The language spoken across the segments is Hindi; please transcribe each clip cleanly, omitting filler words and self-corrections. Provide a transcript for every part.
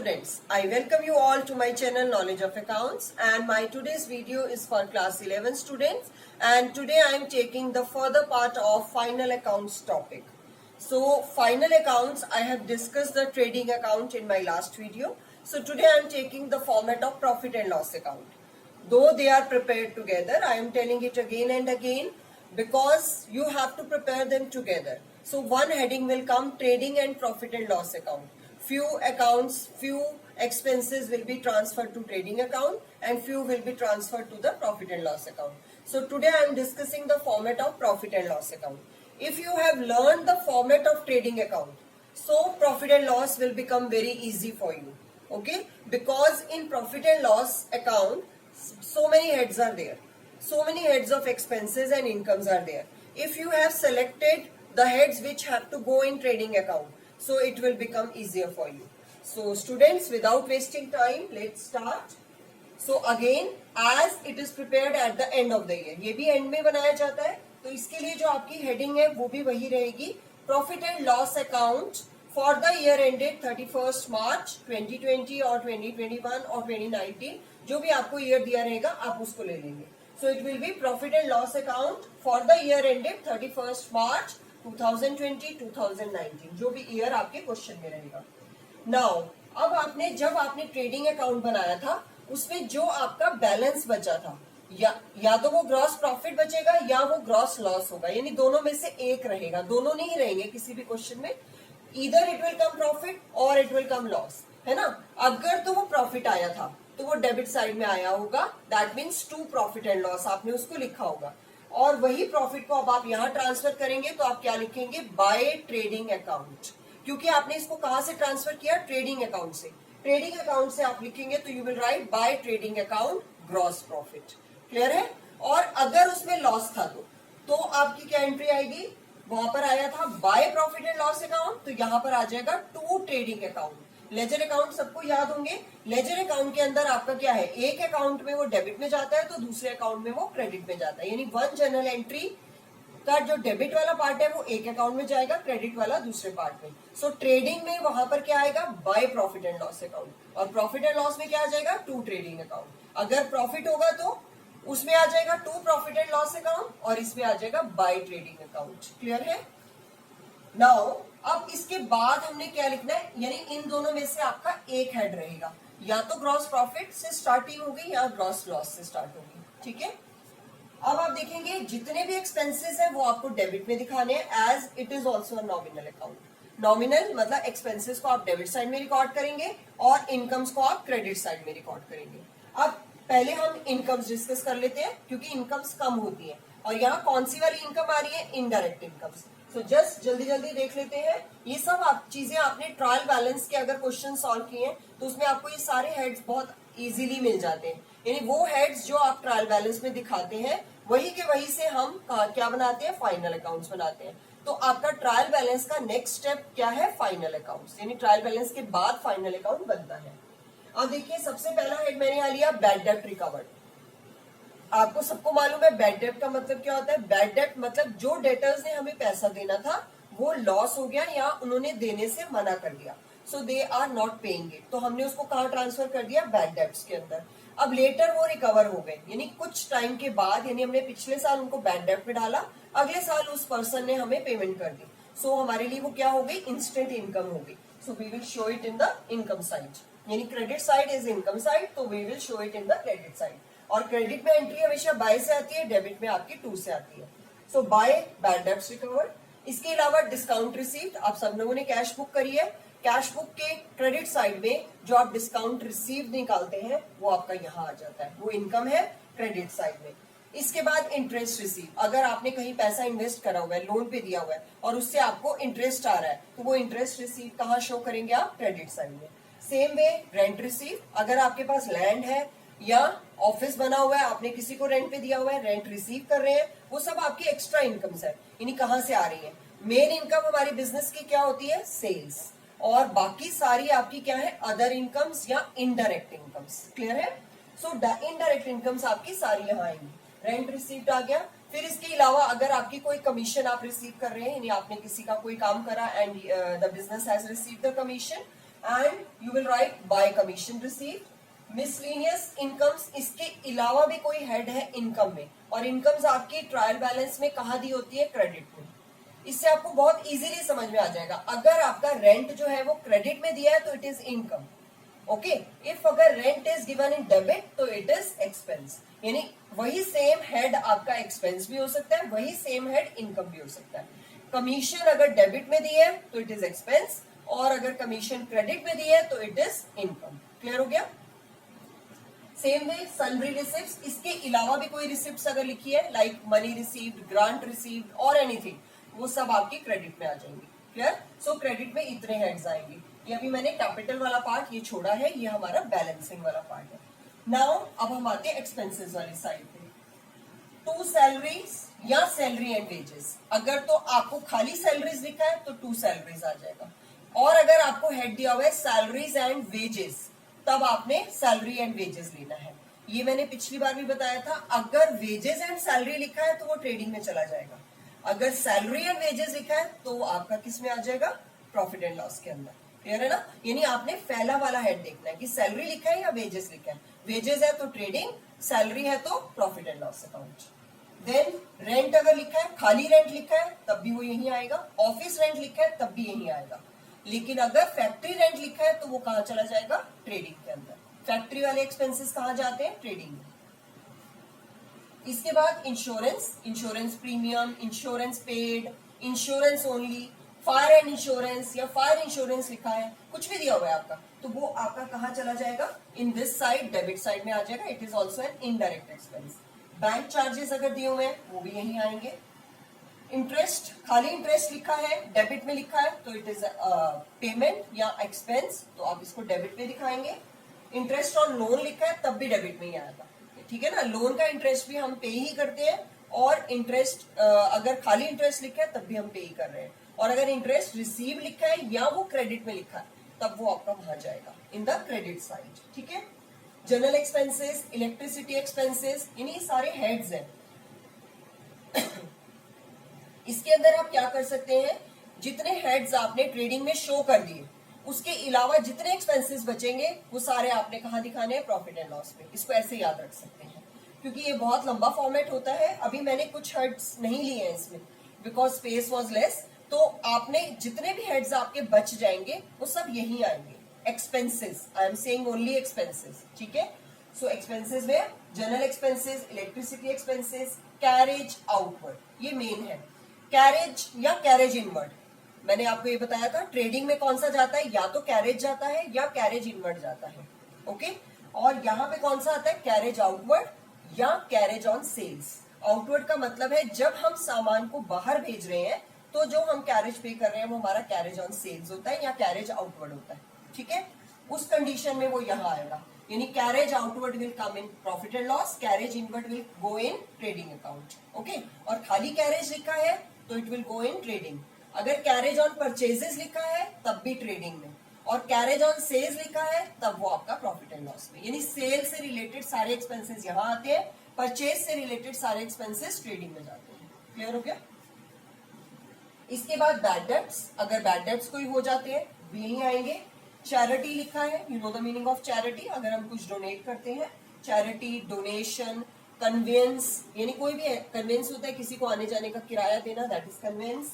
students, I welcome you all to my channel Knowledge of Accounts, and my today's video is for class 11 students, and today I am taking the further part of final accounts topic. So final accounts, I have discussed the trading account in my last video. So today I am taking the format of profit and loss account. Though they are prepared together, I am telling it again and again because you have to prepare them together. So one heading will come trading and profit and loss account. Few accounts, few expenses will be transferred to trading account and few will be transferred to the profit and loss account. So today I am discussing the format of profit and loss account. If you have learned the format of trading account, so profit and loss will become very easy for you. Okay, because in profit and loss account, so many heads are there. So many heads of expenses and incomes are there. If you have selected the heads which have to go in trading account, so it will become easier for you. So students, without wasting time, let's start. So again, as it is prepared at the end of the year, ये भी end में बनाया जाता है, तो इसके लिए जो आपकी heading है वो भी वही रहेगी, profit and loss account for the year ended 31st March 2020 और 2021 और 2019, जो भी आपको year दिया रहेगा आप उसको ले लेंगे. So it will be profit and loss account for the year ended 31st March 2020-2019, जो भी ईयर आपके क्वेश्चन में रहेगा. नाउ अब जब आपने ट्रेडिंग अकाउंट बनाया था उसमें जो आपका बैलेंस बचा था या तो वो ग्रॉस प्रॉफिट बचेगा या वो ग्रॉस लॉस होगा, यानी दोनों में से एक रहेगा, दोनों नहीं रहेंगे किसी भी क्वेश्चन में. Either it will come profit और इट विल कम लॉस, है ना. अगर तो वो प्रॉफिट आया था तो वो डेबिट साइड में आया होगा, that means to profit and loss आपने उसको लिखा होगा. और वही प्रॉफिट को अब आप यहां ट्रांसफर करेंगे तो आप क्या लिखेंगे, बाय ट्रेडिंग अकाउंट, क्योंकि आपने इसको कहां से ट्रांसफर किया, ट्रेडिंग अकाउंट से. ट्रेडिंग अकाउंट से आप लिखेंगे तो you will write by trading account gross profit. Clear है. और अगर उसमें लॉस था तो आपकी क्या एंट्री आएगी, वहां पर आया था by profit and loss account, तो यहां पर आ जाएगा to trading account. Ledger account सबको याद होंगे. लेजर अकाउंट के अंदर आपका क्या है, एक अकाउंट में वो डेबिट में जाता है तो दूसरे अकाउंट में वो क्रेडिट में जाता है, यानी वन जनरल एंट्री का जो डेबिट वाला पार्ट है वो एक अकाउंट में जाएगा, क्रेडिट वाला दूसरे पार्ट में. सो ट्रेडिंग में वहां पर क्या आएगा, by profit and loss account, और प्रॉफिट एंड लॉस में क्या आ जाएगा, टू ट्रेडिंग अकाउंट. अगर प्रॉफिट होगा तो उसमें आ जाएगा to profit and loss account और इसमें आ जाएगा बाय ट्रेडिंग अकाउंट. क्लियर है. नाउ अब इसके बाद हमने क्या लिखना है, यानी इन दोनों में से आपका एक हेड रहेगा, या तो ग्रॉस प्रॉफिट से स्टार्टिंग होगी या ग्रॉस लॉस से स्टार्ट होगी. ठीक है. अब आप देखेंगे जितने भी एक्सपेंसेस हैं वो आपको डेबिट में दिखाने हैं, as it is also nominal account. Nominal मतलब एक्सपेंसेस को आप डेबिट साइड में रिकॉर्ड करेंगे और इनकम्स को आप क्रेडिट साइड में रिकॉर्ड करेंगे. अब पहले हम इनकम्स डिस्कस कर लेते हैं, क्योंकि इनकम्स कम होती है और यहाँ कौन सी वाली इनकम आ रही है, इनडायरेक्ट इनकम्स. तो जस्ट जल्दी जल्दी देख लेते हैं. ये सब आप चीजें आपने ट्रायल बैलेंस के अगर क्वेश्चन सॉल्व किए हैं तो उसमें आपको ये सारे हेड्स बहुत इजीली मिल जाते हैं, यानी वो हेड्स जो आप ट्रायल बैलेंस में दिखाते हैं वही के वही से हम क्या बनाते हैं, फाइनल अकाउंट्स बनाते हैं. तो आपका ट्रायल बैलेंस का नेक्स्ट स्टेप क्या है, फाइनल अकाउंट्स, यानी ट्रायल बैलेंस के बाद फाइनल अकाउंट बनता है. अब देखिए सबसे पहला हेड मैंने यहाँ लिया बैड डेब्ट रिकवर्ड. आपको सबको मालूम है बैड डेब्ट का मतलब क्या होता है. बैड डेब्ट मतलब जो डेटर्स ने हमें पैसा देना था वो लॉस हो गया या उन्होंने देने से मना कर दिया, so they are not paying it, तो हमने उसको कहाँ ट्रांसफर कर दिया, बैड डेब्ट्स के अंदर. अब लेटर वो रिकवर हो गए, यानी कुछ टाइम के बाद, यानी हमने पिछले साल उनको बैड डेब्ट में डाला, अगले साल उस पर्सन ने हमें पेमेंट कर दी, सो हमारे लिए वो क्या हो गई, इंस्टेंट इनकम हो गई. So we will show it in the income side, यानी credit side is income side, तो we will show it in the credit side. और क्रेडिट में एंट्री हमेशा बाय से आती है, डेबिट में आपकी टू से आती है. सो बाय बैड डेब्ट्स रिकवर्ड. इसके अलावा डिस्काउंट रिसीव्ड, आप सब लोगों ने कैश बुक करी है, कैश बुक के क्रेडिट साइड में जो आप डिस्काउंट रिसीव्ड निकालते हैं वो आपका यहाँ आ जाता है, वो इनकम है क्रेडिट साइड में. इसके बाद इंटरेस्ट रिसीव, अगर आपने कहीं पैसा इन्वेस्ट करा हुआ है, लोन पे दिया हुआ है और उससे आपको इंटरेस्ट आ रहा है तो वो इंटरेस्ट रिसीव कहाँ शो करेंगे आप, क्रेडिट साइड में. सेम वे रेंट रिसीव, अगर आपके पास लैंड है या ऑफिस बना हुआ है, आपने किसी को रेंट पे दिया हुआ है, रेंट रिसीव कर रहे हैं, वो सब आपकी एक्स्ट्रा इनकम्स है, यानी कहाँ से आ रही है. मेन इनकम हमारी बिजनेस की क्या होती है, सेल्स, और बाकी सारी आपकी क्या है, अदर इनकम्स या इनडायरेक्ट इनकम्स. क्लियर है. सो इनडायरेक्ट इनकम्स आपकी सारी यहाँ आएंगी. रेंट रिसीव्ड आ गया. फिर इसके अलावा अगर आपकी कोई कमीशन आप रिसीव कर रहे हैं, यानी आपने किसी का कोई काम करा and the business has received the commission, and you will write bye commission received. Miscellaneous incomes, इसके अलावा भी कोई हेड है इनकम में, और इनकम्स आपकी ट्रायल बैलेंस में कहाँ दी होती है? क्रेडिट में। इससे आपको बहुत इजीली समझ में आ जाएगा। अगर आपका रेंट जो है वो क्रेडिट में दिया है तो it is income. Okay, if अगर rent is given in debit तो इट इज एक्सपेंस। यानी वही सेम हेड आपका एक्सपेंस भी हो सकता है, वही सेम हेड इनकम भी हो सकता है। कमीशन अगर डेबिट में दी है तो इट इज एक्सपेंस, और अगर कमीशन क्रेडिट में दी है तो इट इज इनकम। क्लियर हो गया? सेम वे सैलरी रिसिप्ट्स, इसके अलावा भी कोई रिसिप्ट्स अगर लिखी है like money received, grant received और एनीथिंग, वो सब आपकी क्रेडिट में आ जाएंगी। क्लियर? सो क्रेडिट में इतने हेड्स आएंगे। ये अभी मैंने कैपिटल वाला पार्ट ये छोड़ा है, ये हमारा बैलेंसिंग वाला पार्ट है। नाउ अब हम आते हैं एक्सपेंसेस वाली साइड पे। टू सैलरीज या सैलरी एंड वेजेस, अगर तो आपको खाली सैलरीज लिखा है तो टू सैलरीज आ जाएगा, और अगर आपको हेड दिया हुआ है सैलरीज एंड वेजेस तब आपने सैलरी एंड वेजेस लेना है। ये मैंने पिछली बार भी बताया था, अगर वेजेस एंड सैलरी लिखा है तो वो ट्रेडिंग में चला जाएगा, अगर सैलरी एंड वेजेस लिखा है तो आपका किस में आ जाएगा? प्रॉफिट एंड लॉस के अंदर। क्लियर है ना? यानी आपने पहला वाला हेड देखना है कि सैलरी लिखा है या वेजेस लिखा है। वेजेस है तो ट्रेडिंग, सैलरी है तो profit and loss account. Then rent अगर लिखा है, खाली रेंट लिखा है तब भी वो यही आएगा, ऑफिस रेंट लिखा है तब भी यही आएगा, लेकिन अगर फैक्ट्री रेंट लिखा है तो वो कहां चला जाएगा? ट्रेडिंग के अंदर। फैक्ट्री वाले एक्सपेंसेस कहां जाते हैं? ट्रेडिंग में। इसके बाद insurance, insurance premium, insurance paid, insurance only, fire and insurance या फायर इंश्योरेंस लिखा है, कुछ भी दिया हुआ है आपका, तो वो आपका कहां चला जाएगा? In this side, debit side में आ जाएगा। It is also an indirect expense. Bank charges अगर दिए हुए हैं वो भी यहीं आएंगे। इंटरेस्ट, खाली इंटरेस्ट लिखा है, डेबिट में लिखा है तो इट इज पेमेंट या एक्सपेंस, तो आप इसको डेबिट में दिखाएंगे। इंटरेस्ट ऑन लोन लिखा है तब भी डेबिट में ही आएगा। ठीक है ना? लोन का इंटरेस्ट भी हम पे ही करते हैं, और इंटरेस्ट अगर खाली इंटरेस्ट लिखा है तब भी हम पे ही कर रहे हैं, और अगर इंटरेस्ट रिसीव लिखा है या वो क्रेडिट में लिखा है तब वो आपका वहां जाएगा इन द क्रेडिट साइड। ठीक है? जनरल एक्सपेंसेस, इलेक्ट्रिसिटी एक्सपेंसेस, यानी सारे हेड्स हैं। इसके अंदर आप क्या कर सकते हैं? जितने हेड्स आपने ट्रेडिंग में शो कर दिए उसके अलावा जितने एक्सपेंसेस बचेंगे वो सारे आपने कहाँ दिखाने हैं? प्रॉफिट एंड लॉस में। इसको ऐसे याद रख सकते हैं क्योंकि ये बहुत लंबा फॉर्मेट होता है। अभी मैंने कुछ हेड्स नहीं लिए हैं इसमें बिकॉज स्पेस वॉज लेस, तो आपने जितने भी हेड्स आपके बच जाएंगे वो सब यही आएंगे। Expenses, I am saying only expenses. ठीक है? सो एक्सपेंसेस में general expenses, electricity expenses, carriage outward, ये मेन है। कैरेज या कैरेज इनवर्ड, मैंने आपको ये बताया था ट्रेडिंग में कौन सा जाता है? या तो कैरेज जाता है या कैरेज इनवर्ड जाता है। ओके? और यहाँ पे कौन सा आता है? कैरेज आउटवर्ड या कैरेज ऑन सेल्स। आउटवर्ड का मतलब है जब हम सामान को बाहर भेज रहे हैं तो जो हम कैरेज पे कर रहे हैं वो हमारा कैरेज ऑन सेल्स होता है या कैरेज आउटवर्ड होता है। ठीक है? उस कंडीशन में वो यहाँ आएगा, यानी carriage outward will come in profit and loss, carriage inward will go in trading account. Okay? और खाली कैरेज लिखा है तो it will go in trading. अगर कैरेज ऑन परचेजेस लिखा है तब भी ट्रेडिंग में, और कैरेज ऑन सेल्स लिखा है तब वो आपका प्रॉफिट एंड लॉस में। यानी सेल से रिलेटेड सारे एक्सपेंसेस यहाँ आते हैं, परचेज से रिलेटेड सारे एक्सपेंसेस ट्रेडिंग में जाते हैं। क्लियर हो गया? इसके बाद बैड डेब्ट्स, अगर बैड डेब्ट्स कोई हो जाते हैं वो यहीं आएंगे। चैरिटी लिखा है, you know the meaning of charity, अगर हम कुछ डोनेट करते हैं, चैरिटी, डोनेशन, कन्वेंस, यानी कोई भी कन्वेंस होता है किसी को आने जाने का किराया देना, that is conveyance.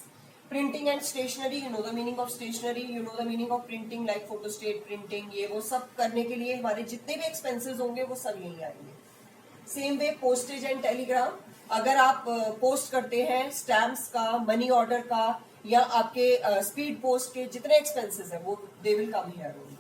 Printing and stationery, you know the meaning of stationery, you know the meaning of printing like photostat printing, ये वो सब करने के लिए हमारे जितने भी एक्सपेंसेस होंगे वो सब यही आएंगे। Same way postage and Telegram, अगर आप पोस्ट करते हैं स्टैम्प्स का, मनी ऑर्डर का या आपके स्पीड पोस्ट के जितने एक्सपेंसेस है वो they will come here only.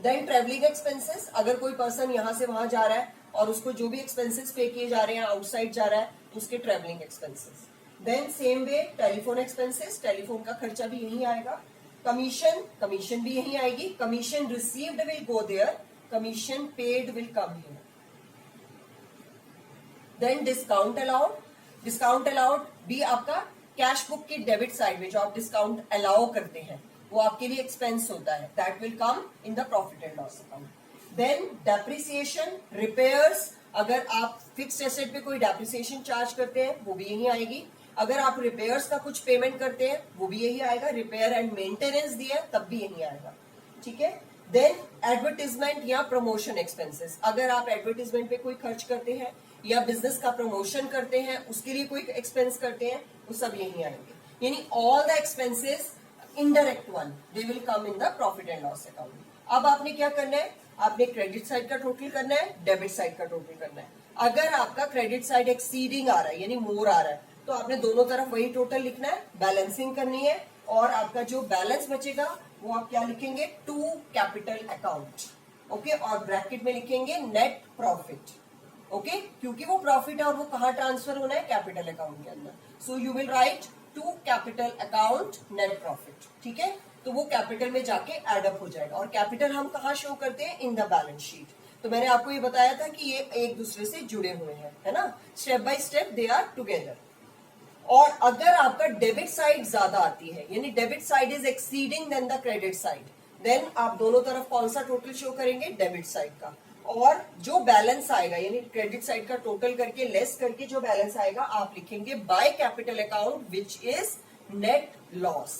Then travelling expenses, अगर कोई पर्सन यहाँ से वहां जा रहा है और उसको जो भी एक्सपेंसेस पे किए जा रहे हैं, आउटसाइड जा रहा है, उसके travelling expenses. Then same way telephone expenses, telephone का खर्चा भी यही आएगा। कमीशन, कमीशन भी यही आएगी। Commission received will go there, commission paid will come here. Then discount allowed, discount allowed भी आपका कैश बुक की डेबिट साइड में जो आप डिस्काउंट अलाउ करते हैं वो आपके लिए एक्सपेंस होता है, that will come in the profit and loss account. Then depreciation, repairs, अगर आप फिक्स्ड एसेट पे कोई डेप्रिसिएशन चार्ज करते हैं वो भी यही आएगी। अगर आप रिपेयर्स का कुछ पेमेंट करते हैं वो भी यही आएगा, रिपेयर एंड मेंटेनेंस दिया है तब भी यही आएगा, ठीक है। देन एडवर्टीजमेंट या प्रमोशन एक्सपेंसेस, अगर आप एडवर्टीजमेंट पे कोई खर्च करते हैं या बिजनेस का प्रमोशन करते हैं उसके लिए कोई एक्सपेंस करते हैं वो सब यही आएंगे, यानी all the expenses indirect one they will come in the profit and loss account. अब आपने क्या करना है, आपने क्रेडिट साइड का टोटल करना है, डेबिट साइड का टोटल करना है। अगर आपका क्रेडिट साइड एक्सीडिंग आ रहा है यानी मोर आ रहा है तो आपने दोनों तरफ वही टोटल लिखना है, बैलेंसिंग करनी है, और आपका जो बैलेंस बचेगा वो आप क्या लिखेंगे, टू कैपिटल अकाउंट, ओके, और ब्रैकेट में लिखेंगे नेट प्रॉफिट, ओके, क्योंकि वो प्रॉफिट है और वो कहां ट्रांसफर होना है, कैपिटल अकाउंट के अंदर। So you will write to capital account net profit, ठीक है, तो वो कैपिटल में जाके एडअप हो जाएगा। और कैपिटल हम कहाँ शो करते हैं, इन द बैलेंस शीट। तो मैंने आपको ये बताया था कि ये एक दूसरे से जुड़े हुए हैं, है ना, step by step they are together. और अगर आपका डेबिट साइड ज्यादा आती है यानी debit side is exceeding than the credit side, then आप दोनों तरफ कौन सा टोटल शो करेंगे, डेबिट साइड का, और जो बैलेंस आएगा यानी क्रेडिट साइड का टोटल करके लेस करके जो बैलेंस आएगा आप लिखेंगे by capital account which is net loss.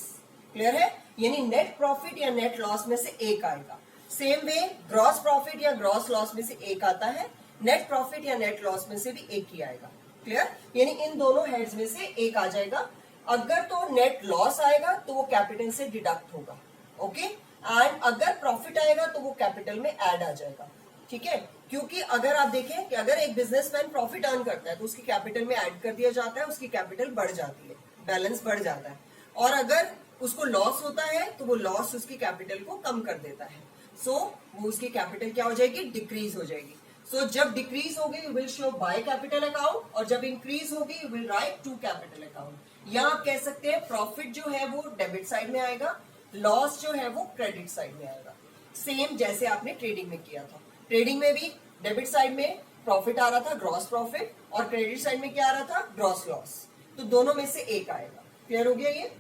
Clear है, यानी नेट प्रॉफिट या नेट लॉस में से एक आएगा। सेम वे ग्रॉस प्रॉफिट या ग्रॉस लॉस में से एक आता है, नेट प्रॉफिट या नेट लॉस में से भी एक ही आएगा। क्लियर, यानी इन दोनों हेड्स में से एक आ जाएगा। अगर तो नेट लॉस आएगा तो वो कैपिटल से डिडक्ट होगा, ओके, एंड अगर प्रॉफिट आएगा तो वो कैपिटल में ऐड आ जाएगा, ठीक है। क्योंकि अगर आप देखें कि अगर एक बिजनेसमैन प्रॉफिट अर्न करता है तो उसकी कैपिटल में ऐड कर दिया जाता है, उसकी कैपिटल बढ़ जाती है, बैलेंस बढ़ जाता है, और अगर उसको लॉस होता है तो वो लॉस उसकी कैपिटल को कम कर देता है, सो वो उसकी कैपिटल क्या हो जाएगी, डिक्रीज हो जाएगी। सो जब डिक्रीज होगी you will show by capital account, और जब इंक्रीज होगी you will write to capital account. या आप कह सकते हैं प्रॉफिट जो है वो डेबिट साइड में आएगा, लॉस जो है वो क्रेडिट साइड में आएगा, सेम जैसे आपने ट्रेडिंग में किया था। ट्रेडिंग में भी डेबिट साइड में प्रॉफिट आ रहा था, ग्रॉस प्रॉफिट, और क्रेडिट साइड में क्या आ रहा था, ग्रॉस लॉस, तो दोनों में से एक आएगा। क्लियर हो गया ये?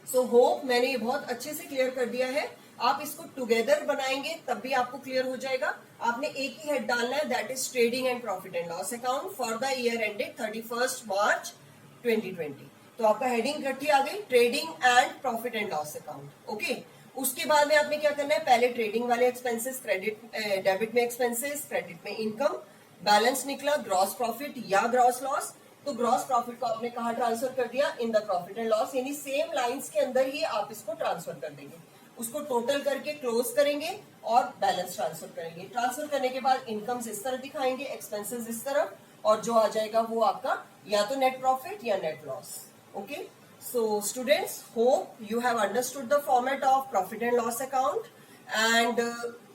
सो होप मैंने ये बहुत अच्छे से क्लियर कर दिया है। आप इसको टुगेदर बनाएंगे तब भी आपको क्लियर हो जाएगा। आपने एक ही हेड डालना है, that is trading and profit and loss account for the year ended 31 मार्च 2020। तो आपका हेडिंग इकट्ठी आ गई, trading and profit and loss account, okay. उसके बाद में आपने क्या करना है, पहले ट्रेडिंग वाले एक्सपेंसेस, क्रेडिट डेबिट में एक्सपेंसेस, क्रेडिट में इनकम, बैलेंस निकला ग्रॉस प्रॉफिट या ग्रॉस लॉस, तो ग्रॉस प्रॉफिट को आपने कहा ट्रांसफर कर दिया, इन द प्रॉफिट एंड लॉस, यानी सेम लाइंस के अंदर ही आप इसको ट्रांसफर कर देंगे, उसको टोटल करके क्लोज करेंगे और बैलेंस ट्रांसफर करेंगे। ट्रांसफर करने के बाद इनकम्स इस तरह दिखाएंगे, एक्सपेंसेस इस तरफ, और जो आ जाएगा वो आपका या तो नेट प्रॉफिट या net loss, okay. So students, hope you have understood the format of profit and loss account, and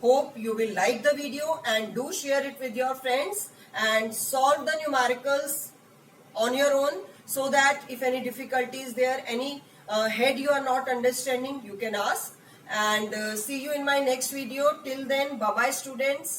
hope you will like the video and do share it with your friends and solve the numericals on your own, so that if any difficulty is there, any head you are not understanding, you can ask, and see you in my next video. Till then, bye bye students.